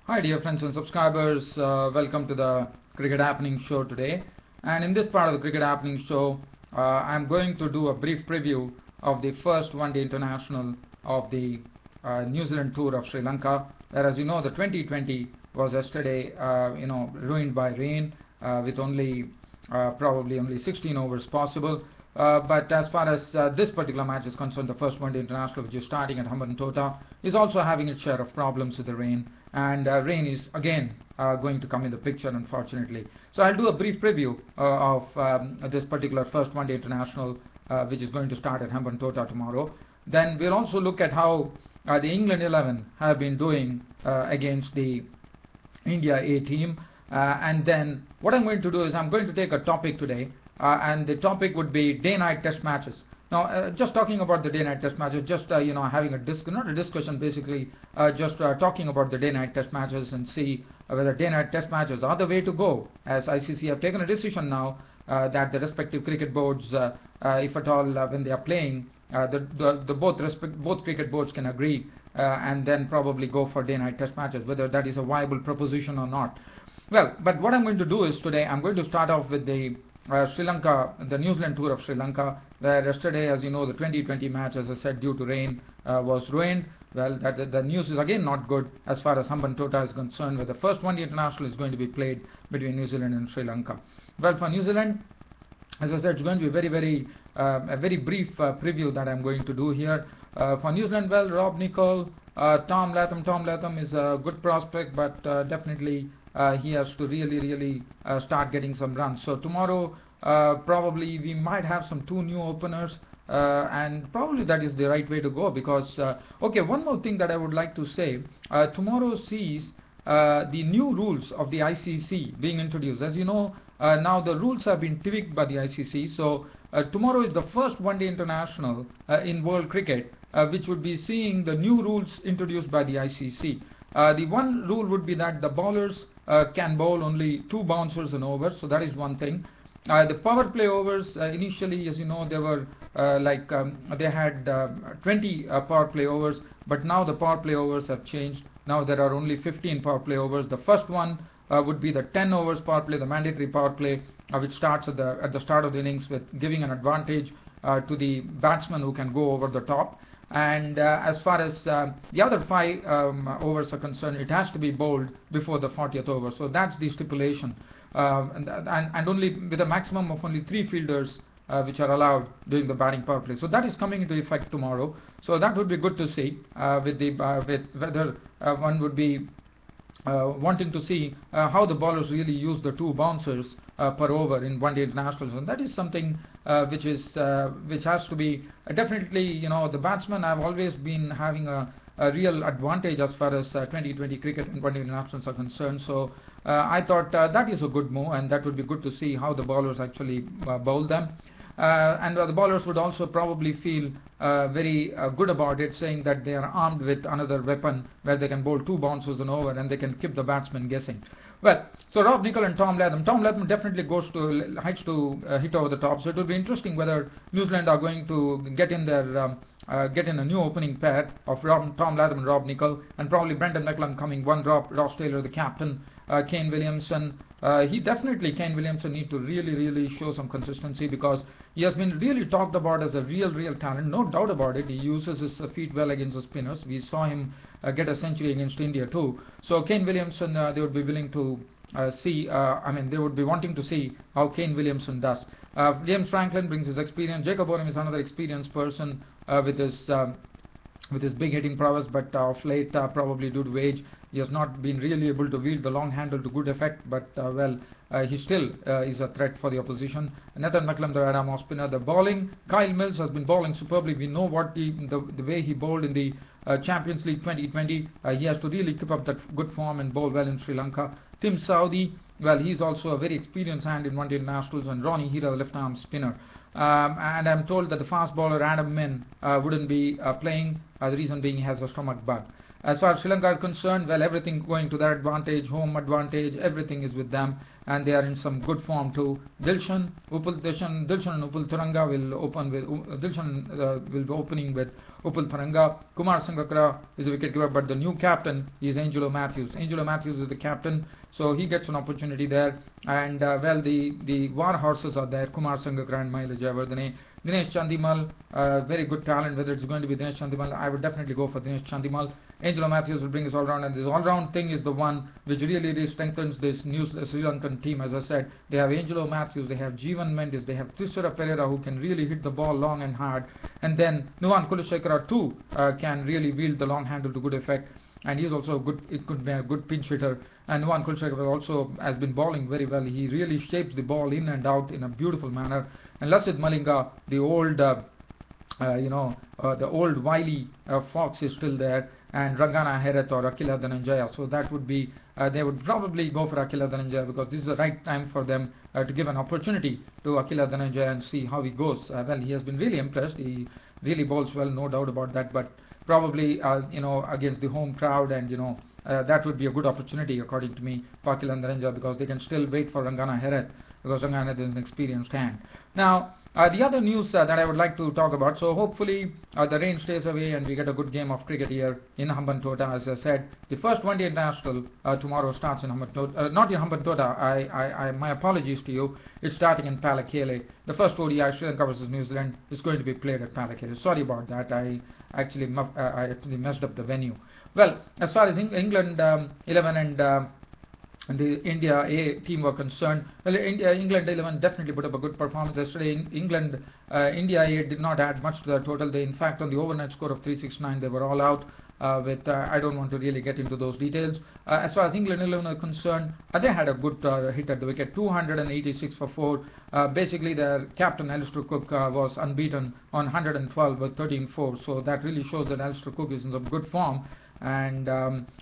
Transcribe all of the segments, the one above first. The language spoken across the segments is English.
Hi dear friends and subscribers, welcome to the Cricket Happening show today. And in this part of the Cricket Happening show, I'm going to do a brief preview of the first one-day international of the New Zealand tour of Sri Lanka. Whereas you know the 2020 was yesterday, ruined by rain with probably only 16 overs possible. But as far as this particular match is concerned, the first one-day international, which is starting at Happenings, is also having its share of problems with the rain, and rain is again going to come in the picture, unfortunately. So I'll do a brief preview of this particular first one-day international, which is going to start at Happenings tomorrow. Then we'll also look at how the England 11 have been doing against the India A team, and then what I'm going to do is I'm going to take a topic today. And the topic would be day-night test matches. Now, just talking about the day-night test matches, just having not a discussion, basically, just talking about the day-night test matches and see whether day-night test matches are the way to go. As ICC have taken a decision now that the respective cricket boards, if at all, when they are playing, both cricket boards can agree and then probably go for day-night test matches. Whether that is a viable proposition or not. Well, but what I'm going to do is today I'm going to start off with the Sri Lanka, the New Zealand tour of Sri Lanka, where yesterday, as you know, the 2020 match, as I said, due to rain, was ruined. Well, the news is again not good as far as Happenings is concerned, where the first one-day international is going to be played between New Zealand and Sri Lanka. Well, for New Zealand, as I said, it's going to be a very brief preview that I'm going to do here. For New Zealand, well, Rob Nicol, Tom Latham. Tom Latham is a good prospect, but definitely he has to really start getting some runs. So tomorrow probably we might have two new openers, and probably that is the right way to go, because okay, one more thing that I would like to say, tomorrow sees the new rules of the ICC being introduced. As you know, now the rules have been tweaked by the ICC, so tomorrow is the first one-day international in world cricket which would be seeing the new rules introduced by the ICC. The one rule would be that the bowlers can bowl only 2 bouncers an over, so that is one thing. The power play overs, initially, as you know, they were they had 20 power play overs, but now the power play overs have changed. Now there are only 15 power play overs. The first one would be the 10 overs power play, the mandatory power play, which starts at the start of the innings, with giving an advantage to the batsman who can go over the top. And as far as the other 5 overs are concerned, it has to be bowled before the 40th over. So that's the stipulation, and only with a maximum of only 3 fielders which are allowed during the batting power play. So that is coming into effect tomorrow. So that would be good to see, with whether one would be wanting to see how the bowlers really use the 2 bouncers per over in one-day internationals, and that is something which has to be definitely, the batsmen have always been having a real advantage as far as 2020 cricket and one-day internationals are concerned. So I thought that is a good move, and that would be good to see how the bowlers actually bowl them. And the bowlers would also probably feel very good about it, saying that they are armed with another weapon where they can bowl 2 bouncers an over and they can keep the batsman guessing. Well, so Rob Nicol and Tom Latham. Tom Latham definitely heights to hit over the top. So it will be interesting whether New Zealand are going to get in a new opening pair of Tom Latham and Rob Nicol, and probably Brendan McCullum coming one drop, Ross Taylor the captain, Kane Williamson. Kane Williamson need to really show some consistency, because he has been really talked about as a real talent, no doubt about it. He uses his feet well against the spinners. We saw him get a century against India too. So Kane Williamson, they would be willing to see, they would be wanting to see how Kane Williamson does. James Franklin brings his experience. Jacob Oram is another experienced person with his big hitting prowess, but of late, probably due to age, he has not been really able to wield the long handle to good effect, but he still is a threat for the opposition. Nathan McCullum, the Adam off spinner. The bowling, Kyle Mills has been bowling superbly. We know what the way he bowled in the Champions League 2020. He has to really keep up that good form and bowl well in Sri Lanka. Tim Southee, well, he's also a very experienced hand in one-day internationals, and Ronnie Hira, the left-arm spinner. And I'm told that the fast bowler Adam Min wouldn't be playing. The reason being he has a stomach bug. as far as Sri Lanka is concerned, well, everything going to their advantage, home advantage, everything is with them, and they are in some good form too. Dilshan and Upul Thuranga will open with Dilshan will be opening with Upul Thuranga. Kumar Sangakkara is the wicketkeeper, but the new captain is Angelo Matthews. Angelo Matthews is the captain, so he gets an opportunity there. And well, the war horses are there: Kumar Sangakkara and Mahela Jayawardene. Dinesh Chandimal, very good talent. Whether it's going to be Dinesh Chandimal, I would definitely go for Dinesh Chandimal. Angelo Matthews will bring his all-round, and this all-round thing is the one which really strengthens this new Sri Lankan team. As I said, they have Angelo Matthews, they have Jeevan Mendes, they have Trisura Pereira, who can really hit the ball long and hard, and then Nuwan Kulasekara too can really wield the long handle to good effect, and he's also good. It could be a good pinch hitter. And Nuwan Kulasekara also has been bowling very well. He really shapes the ball in and out in a beautiful manner. And Lasith Malinga, the old the old wily fox is still there, and Rangana Herath or Akila Dhananjaya. So that would be, they would probably go for Akila Dhananjaya, because this is the right time for them to give an opportunity to Akila Dhananjaya and see how he goes. Well, he has been really impressed. He really bowls well, no doubt about that. But probably, against the home crowd, and that would be a good opportunity, according to me, for Akila Dhananjaya, because they can still wait for Rangana Herath, because Rangana is an experienced hand. Now, the other news that I would like to talk about, so hopefully the rain stays away and we get a good game of cricket here in Hambantota. As I said, the first one-day international tomorrow starts in Hambantota, not in Hambantota, my apologies to you, it's starting in Pallekelle. The first ODI, Sri Lanka versus New Zealand, is going to be played at Pallekelle. Sorry about that, I actually messed up the venue. Well, as far as England 11 and the India A team were concerned, well, England 11 definitely put up a good performance yesterday. India A did not add much to the total. They, in fact, on the overnight score of 369, they were all out. I don't want to really get into those details. As far as England 11 are concerned, they had a good hit at the wicket, 286 for 4. Basically, their captain Alistair Cook was unbeaten on 112 with 13-4. So that really shows that Alistair Cook is in some good form. And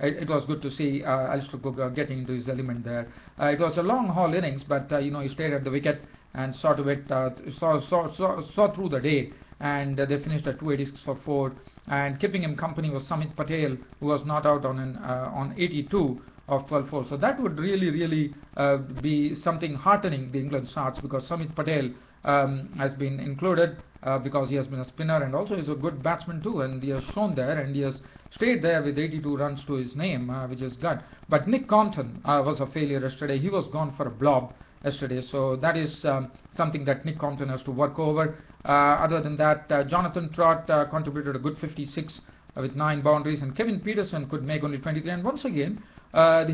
it was good to see Alistair Cook getting into his element there. It was a long haul innings, but he stayed at the wicket and saw to it, saw through the day, and they finished at 286 for 4. And keeping him company was Samit Patel, who was not out on 82 of 12-4. So that would really be something heartening the England starts, because Samit Patel has been included because he has been a spinner, and also is a good batsman too, and he has shown there, and he has stayed there with 82 runs to his name, which is good. But Nick Compton was a failure yesterday. He was gone for a blob yesterday, so that is something that Nick Compton has to work over. Other than that, Jonathan Trott contributed a good 56 with 9 boundaries, and Kevin Peterson could make only 23. And once again, the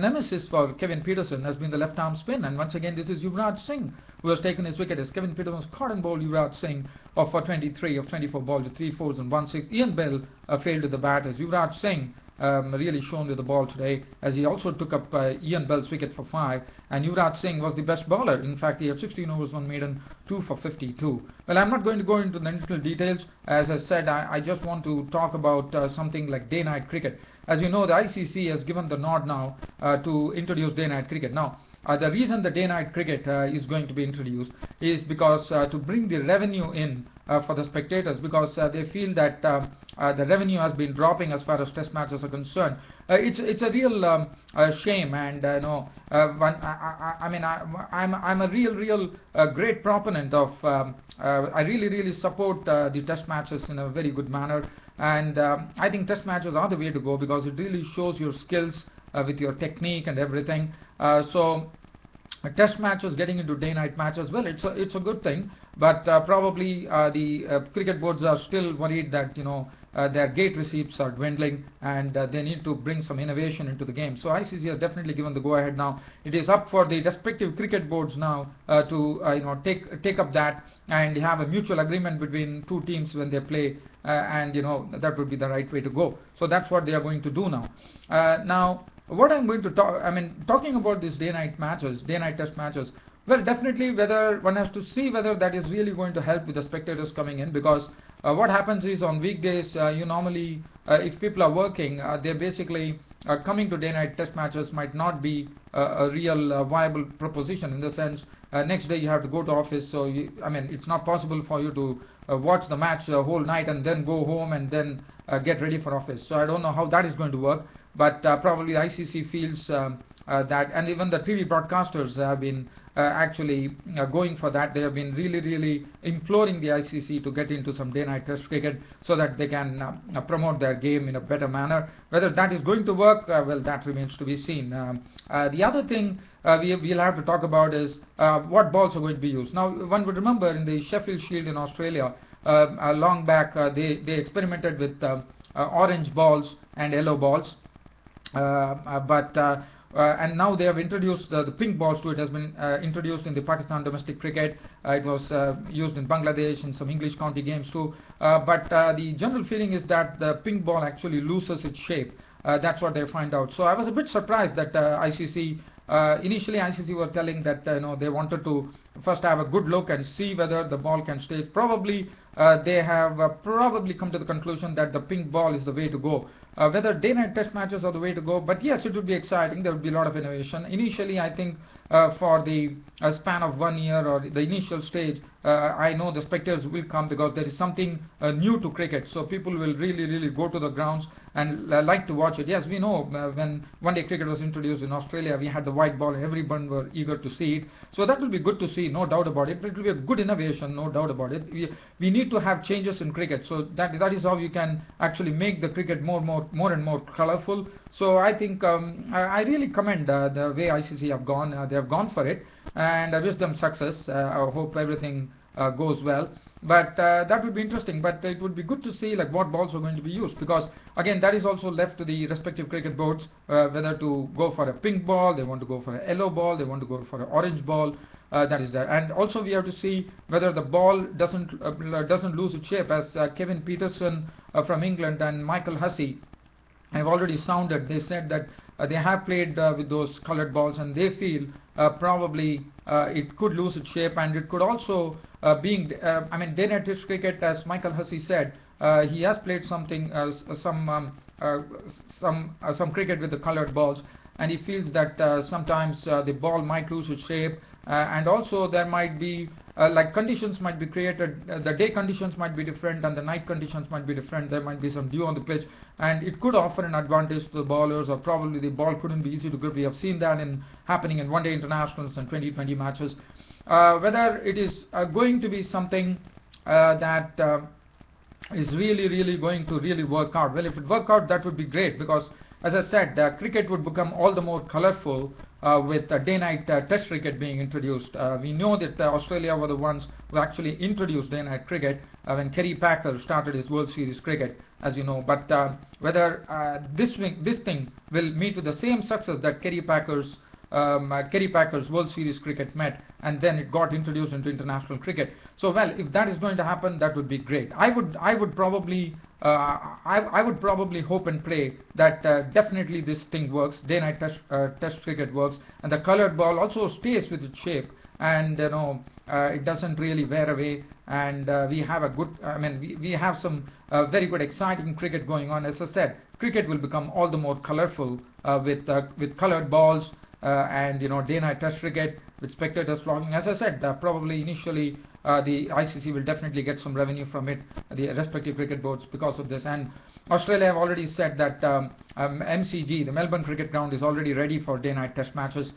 nemesis for Kevin Peterson has been the left-arm spin, and once again this is Yuvraj Singh who has taken his wicket, as Kevin Peterson was caught and bowled Yuvraj Singh for 23 of 24 balls with 3 fours and 1 6. Ian Bell failed with the bat, as Yuvraj Singh really shone with the ball today, as he also took up Ian Bell's wicket for 5, and Yuvraj Singh was the best bowler. In fact, he had 16 overs, 1 maiden, 2 for 52. Well, I'm not going to go into the little details. As I said, I just want to talk about something like day-night cricket. As you know, the ICC has given the nod now to introduce day-night cricket. Now, the reason the day-night cricket is going to be introduced is because to bring the revenue in for the spectators, because they feel that the revenue has been dropping as far as test matches are concerned. It's a real shame, and I'm a real great proponent of. I really support the test matches in a very good manner, and I think test matches are the way to go, because it really shows your skills with your technique and everything. So test matches getting into day-night matches, well, it's a good thing, but probably the cricket boards are still worried that their gate receipts are dwindling, and they need to bring some innovation into the game. So ICC has definitely given the go-ahead now. It is up for the respective cricket boards now to take up that and have a mutual agreement between two teams when they play, and that would be the right way to go. So that's what they are going to do now. Now, what I'm going to talking about these day-night matches, day-night test matches, well, definitely whether one has to see whether that is really going to help with the spectators coming in, because what happens is on weekdays, you normally, if people are working, they basically coming to day-night test matches might not be a real viable proposition, in the sense next day you have to go to office, so it's not possible for you to watch the match the whole night and then go home and then get ready for office. So I don't know how that is going to work, but probably ICC feels that, and even the TV broadcasters have been actually going for that. They have been really imploring the ICC to get into some day-night test cricket so that they can promote their game in a better manner. Whether that is going to work, well, that remains to be seen. The other thing we'll have to talk about is what balls are going to be used. Now, one would remember in the Sheffield Shield in Australia, long back, they experimented with orange balls and yellow balls, and now they have introduced the pink balls to it. Has been introduced in the Pakistan domestic cricket. It was used in Bangladesh in some English county games too. But the general feeling is that the pink ball actually loses its shape. That's what they find out. So I was a bit surprised that ICC initially were telling that they wanted to first have a good look and see whether the ball can stay. Probably they have probably come to the conclusion that the pink ball is the way to go. Whether day-night test matches are the way to go, but yes, it would be exciting. There would be a lot of innovation. Initially, I think for the span of 1 year or the initial stage, I know the spectators will come because there is something new to cricket. So people will really go to the grounds and like to watch it. Yes, we know when one-day cricket was introduced in Australia, we had the white ball and everyone were eager to see it. So that will be good to see, no doubt about it. It will be a good innovation, no doubt about it. We need to have changes in cricket. So that is how you can actually make the cricket more and more colorful. So I think I really commend the way ICC have gone. They have gone for it, and I wish them success. I hope everything goes well. But that would be interesting. But it would be good to see like what balls are going to be used, because again that is also left to the respective cricket boards whether to go for a pink ball, they want to go for a yellow ball, they want to go for an orange ball. That is there. And also we have to see whether the ball doesn't lose its shape, as Kevin Peterson from England and Michael Hussey have already sounded. They said that they have played with those colored balls, and they feel probably it could lose its shape, and it could also day-night test cricket, as Michael Hussey said, he has played some cricket with the colored balls, and he feels that sometimes the ball might lose its shape, and also there might be like conditions might be created. The day conditions might be different and the night conditions might be different. There might be some dew on the pitch, and it could offer an advantage to the bowlers, or probably the ball couldn't be easy to grip. We have seen that happening in one-day internationals and 2020 matches. Whether it is going to be something that is really going to really work out. Well, if it work out, that would be great, because as I said, cricket would become all the more colorful with day-night test cricket being introduced. We know that Australia were the ones who actually introduced day-night cricket when Kerry Packer started his World Series cricket, as you know. But whether this thing will meet with the same success that Kerry Packer's World Series cricket met, and then it got introduced into international cricket. So, well, if that is going to happen, that would be great. I would probably hope and pray that definitely this thing works. Day-night test cricket works, and the colored ball also stays with its shape, and it doesn't really wear away. And we have a good. We have some very good, exciting cricket going on. As I said, cricket will become all the more colorful with colored balls. And day-night test cricket with spectators flocking. As I said, probably initially the ICC will definitely get some revenue from it, the respective cricket boards, because of this. And Australia have already said that MCG, the Melbourne Cricket Ground, is already ready for day-night test matches.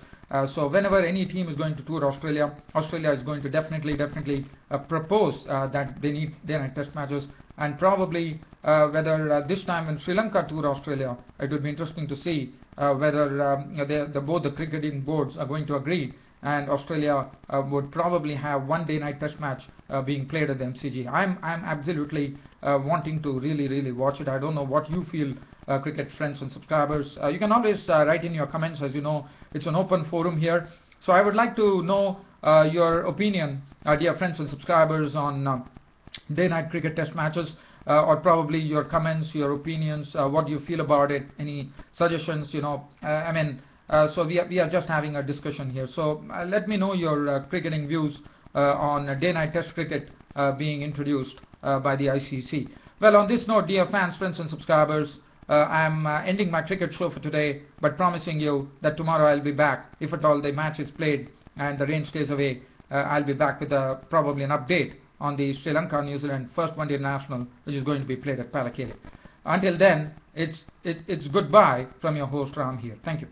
So whenever any team is going to tour Australia is going to definitely propose that they need day-night test matches. And probably whether this time when Sri Lanka tour Australia, it would be interesting to see whether both the cricketing boards are going to agree, and Australia would probably have one day-night test match being played at the MCG. I'm absolutely wanting to really watch it. I don't know what you feel, cricket friends and subscribers. You can always write in your comments. As you know, it's an open forum here. So I would like to know your opinion, dear friends and subscribers, on day-night cricket test matches. Or probably your comments, your opinions, what you feel about it, any suggestions, so we are just having a discussion here. So let me know your cricketing views on day-night test cricket being introduced by the ICC. Well, on this note, dear fans, friends and subscribers, I'm ending my cricket show for today, but promising you that tomorrow I'll be back. If at all the match is played and the rain stays away, I'll be back with probably an update on the Sri Lanka-New Zealand first one-day international, which is going to be played at Pallekelle. Until then, it's goodbye from your host Ram here. Thank you.